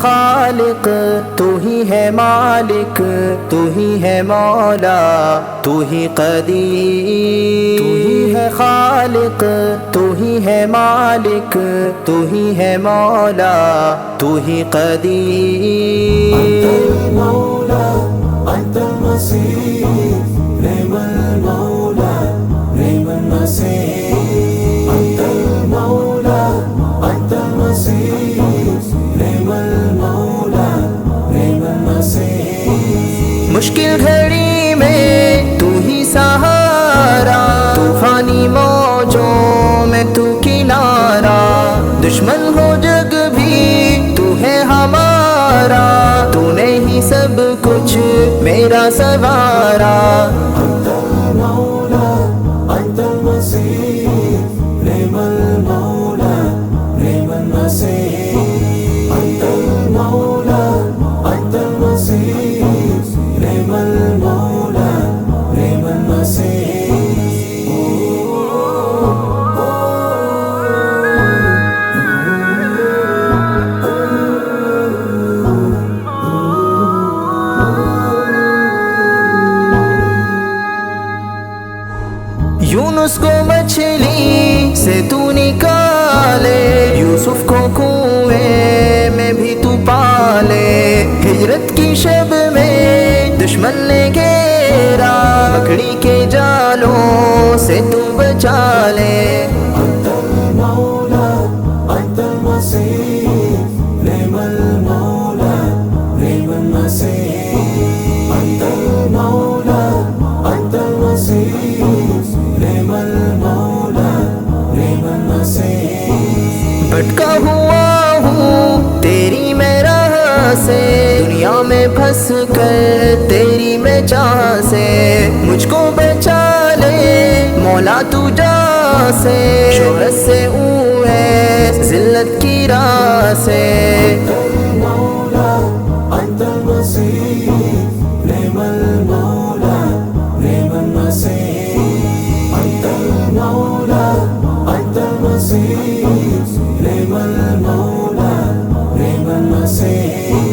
خالق، تو ہی ہے مالک، تو ہی ہے مولا، تو ہی قدیر، تو ہی ہے خالق، تو ہی ہے مالک، تو ہی ہے مولا، تو ہی قدیر. انت المولا انت المسیح، نعم المولا نعم المسیح. انت المولا انت المسیح، نعم المولا نعم المسیح. مشکل گھڑی میں تو ہی سہارا، طوفانی موجوں میں تو کنارا، دشمن ہو جگ بھی تو ہے ہمارا، تو نے ہی سب کچھ میرا سوارا. انت المولا انت المسیح، نعم المولا نعم المسیح. انت المولا انت المسیح، نعم المولا نعم المسیح. یونس کو مچھلی سے تو نکالے، یوسف کو کنویں میں بھی تو پالے، ہجرت کی شب میں دشمن نے گھیرا، مکڑی کے جالوں سے تو بچا لے. انت المولا انت المسیح، نعم المولا نعم المسیح. انت المولا انت المسیح، نعم المولا نعم المسیح. بھٹکا ہوا ہوں تیری میں راہ سے، دنیا میں پھنس کر تیری میں چاہ سے، مجھ کو بچا لے مولا تو جا سے، شہرت سے اوں ہے ذلت کی راہ سے. انت المولا انت المسیح، نعم المولا نعم المسیح. انت المولا انت المسیح، نعم المولا نعم المسیح.